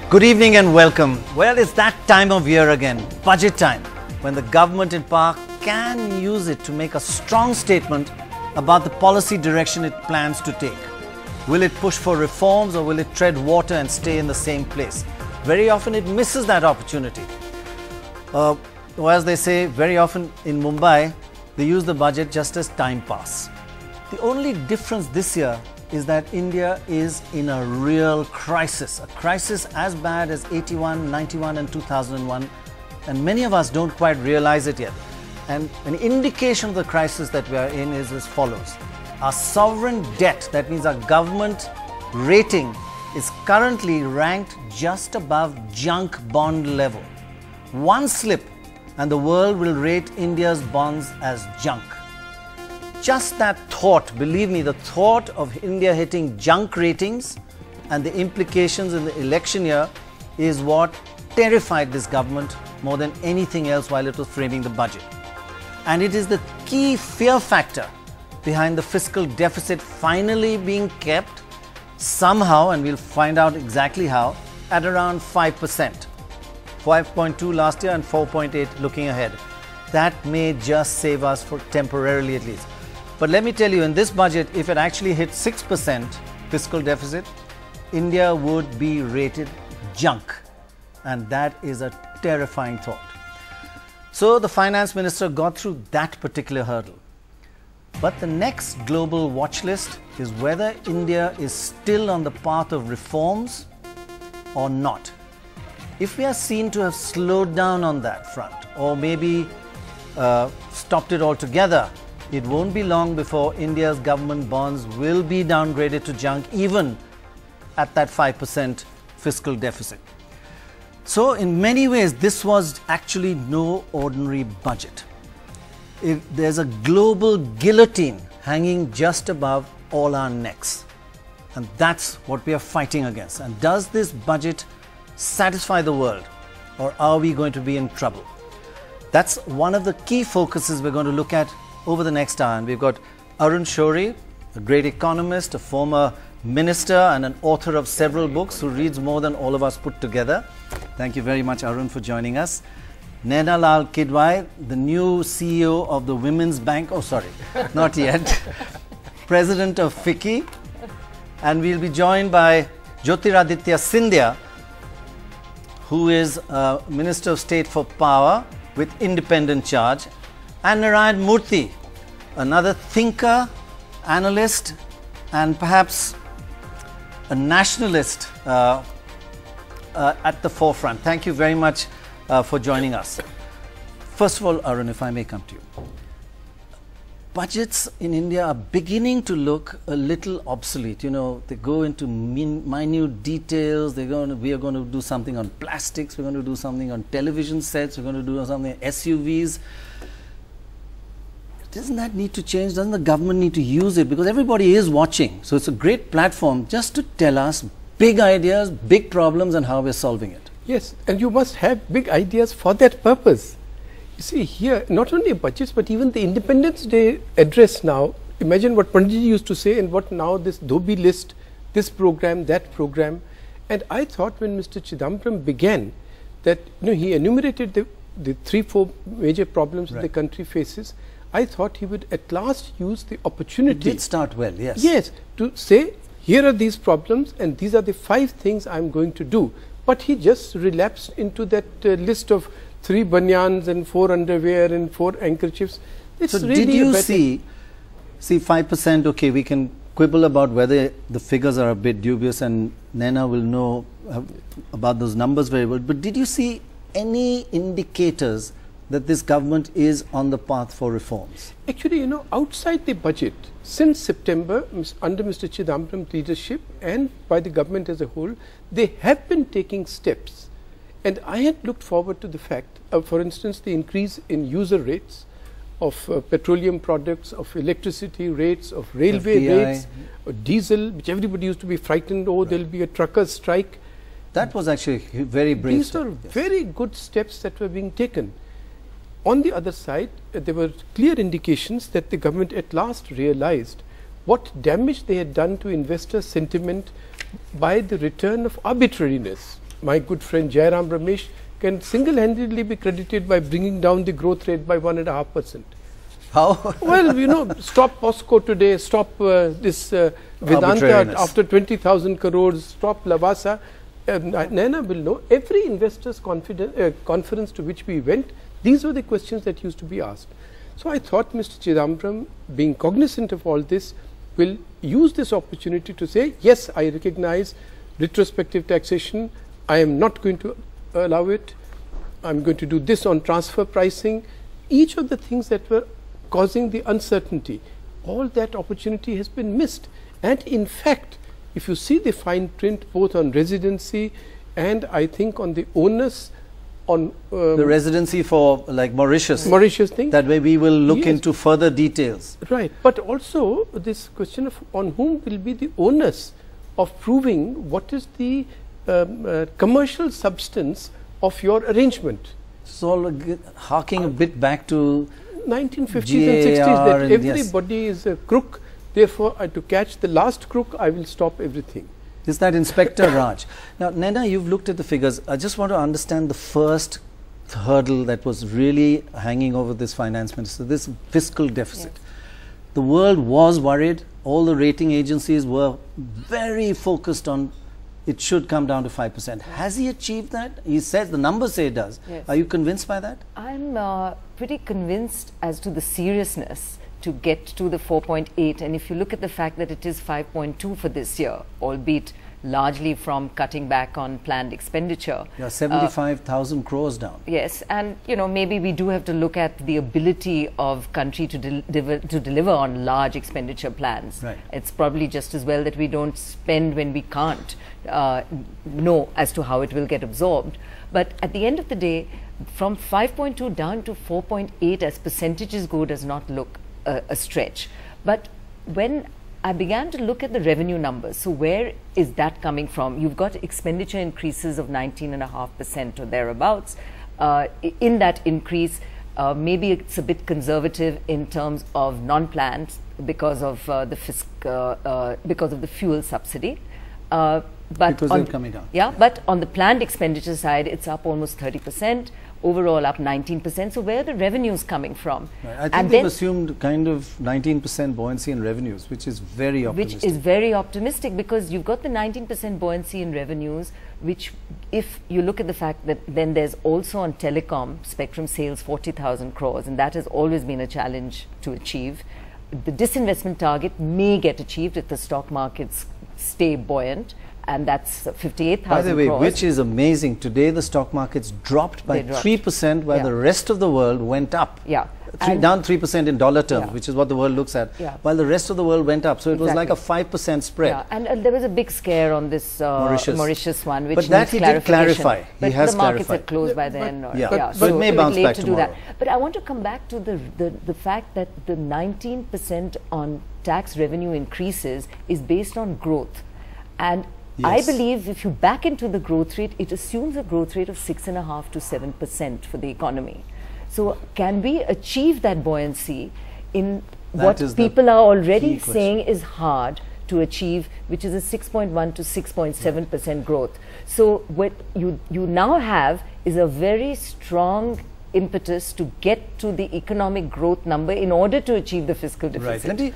Good evening and welcome. Well, it's that time of year again, budget time, when the government in power can use it to make a strong statement about the policy direction it plans to take. Will it push for reforms or will it tread water and stay in the same place? Very often it misses that opportunity. Or as they say, very often in Mumbai, they use the budget just as time pass. The only difference this year is that India is in a real crisis, a crisis as bad as 81, 91 and 2001, and many of us don't quite realize it yet. And an indication of the crisis that we are in is as follows. Our sovereign debt, that means our government rating, is currently ranked just above junk bond level. One slip and the world will rate India's bonds as junk. Just that thought, believe me, the thought of India hitting junk ratings and the implications in the election year is what terrified this government more than anything else while it was framing the budget. And it is the key fear factor behind the fiscal deficit finally being kept somehow, and we'll find out exactly how, at around 5%. 5.2 last year and 4.8 looking ahead. That may just save us for temporarily at least. But let me tell you, in this budget, if it actually hit 6% fiscal deficit, India would be rated junk. And that is a terrifying thought. So the finance minister got through that particular hurdle. But the next global watch list is whether India is still on the path of reforms or not. If we are seen to have slowed down on that front, or maybe stopped it altogether, it won't be long before India's government bonds will be downgraded to junk, even at that 5% fiscal deficit. So in many ways, this was actually no ordinary budget. There's a global guillotine hanging just above all our necks. And that's what we are fighting against. And does this budget satisfy the world, or are we going to be in trouble? That's one of the key focuses we're going to look at over the next hour. And we've got Arun Shourie, a great economist, a former minister and an author of several books who reads more than all of us put together. Thank you very much, Arun, for joining us. Naina Kidwai, the new CEO of the Women's Bank, oh sorry, not yet, President of FICCI. And we'll be joined by Jyotiraditya Scindia, who is Minister of State for Power with independent charge, and Narayana Murthy, another thinker, analyst, and perhaps a nationalist at the forefront. Thank you very much for joining us. First of all, Arun, if I may come to you. Budgets in India are beginning to look a little obsolete. You know, they go into minute details. We are going to do something on plastics. We're going to do something on television sets. We're going to do something on SUVs. Doesn't that need to change? Doesn't the government need to use it? Because everybody is watching. So it's a great platform just to tell us big ideas, big problems, and how we're solving it. Yes, and you must have big ideas for that purpose. You see, here, not only budgets, but even the Independence Day address now, imagine what Panditji used to say and what now this Dhobi list, this program, that program. And I thought when Mr. Chidambaram began that, he enumerated the 3-4 major problems that the country faces. I thought he would at last use the opportunity. It did start well, yes. Yes, to say, here are these problems and these are the 5 things I'm going to do. But he just relapsed into that list of 3 banyans and 4 underwear and 4 handkerchiefs. It's so really did you see 5%, okay, we can quibble about whether the figures are a bit dubious, and Naina will know about those numbers very well, but did you see any indicators that this government is on the path for reforms? Actually, outside the budget, since September, under Mr. Chidambaram's leadership and by the government as a whole, they have been taking steps. And I had looked forward to the fact, for instance, the increase in user rates of petroleum products, of electricity rates, of railway rates, diesel, which everybody used to be frightened, there will be a truckers' strike. That was actually very brave. These are very good steps that were being taken. On the other side, there were clear indications that the government at last realized what damage they had done to investor sentiment by the return of arbitrariness. my good friend Jairam Ramesh can single-handedly be credited by bringing down the growth rate by 1.5%. How? Well, you know, stop POSCO today, stop this Vedanta after 20,000 crores, stop Lavasa. Naina will know, every investor's conference to which we went, these were the questions that used to be asked. So I thought Mr. Chidambaram, being cognizant of all this, will use this opportunity to say, yes, I recognize retrospective taxation, I am not going to allow it, I am going to do this on transfer pricing. Each of the things that were causing the uncertainty, all that opportunity has been missed. And in fact, if you see the fine print both on residency and I think on the onus on the residency for like Mauritius thing, that way we will look into further details. Right, but also this question of on whom will be the onus of proving what is the commercial substance of your arrangement. So harking a bit back to 1950s and 60s, that everybody is a crook, therefore to catch the last crook I will stop everything. Is that Inspector Raj? Now Naina, you've looked at the figures. I just want to understand the first hurdle that was really hanging over this finance minister, this fiscal deficit. Yes. The world was worried, all the rating agencies were very focused on it should come down to 5%. Has he achieved that? He says, the numbers say it does. Yes. Are you convinced by that? I'm pretty convinced as to the seriousness to get to the 4.8, and if you look at the fact that it is 5.2 for this year, albeit largely from cutting back on planned expenditure. Yeah, 75,000 crores down. Yes, and you know, maybe we do have to look at the ability of country to deliver on large expenditure plans. Right. It's probably just as well that we don't spend when we can't know as to how it will get absorbed. But at the end of the day, from 5.2 down to 4.8 as percentages go does not look a stretch. But when I began to look at the revenue numbers, so where is that coming from? You've got expenditure increases of 19.5% or thereabouts. In that increase, maybe it's a bit conservative in terms of non-planned because of because of the fuel subsidy. But because they're coming down. Yeah, but on the planned expenditure side, it's up almost 30%. Overall up 19%. So where are the revenues coming from? Right. I think they've assumed kind of 19% buoyancy in revenues, which is very optimistic. Which is very optimistic because you've got the 19% buoyancy in revenues, which if you look at the fact that then there's also on telecom, spectrum sales 40,000 crores, and that has always been a challenge to achieve. The disinvestment target may get achieved if the stock markets stay buoyant. And that's 58,000 crores. By the way, which is amazing. Today the stock markets dropped by 3% while the rest of the world went up. Yeah. Down 3% in dollar terms, which is what the world looks at, while the rest of the world went up. So it was like a 5% spread. Yeah. And there was a big scare on this Mauritius one, which but that he did clarify. But he has the markets clarified. had closed by then. But it may bounce back tomorrow. But I want to come back to the fact that the 19% on tax revenue increases is based on growth. And I believe if you back into the growth rate, it assumes a growth rate of 6.5 to 7% for the economy. So can we achieve that buoyancy in what people are already saying is hard to achieve, which is a 6.1 to 6.7% growth? So what you now have is a very strong impetus to get to the economic growth number in order to achieve the fiscal deficit. Right.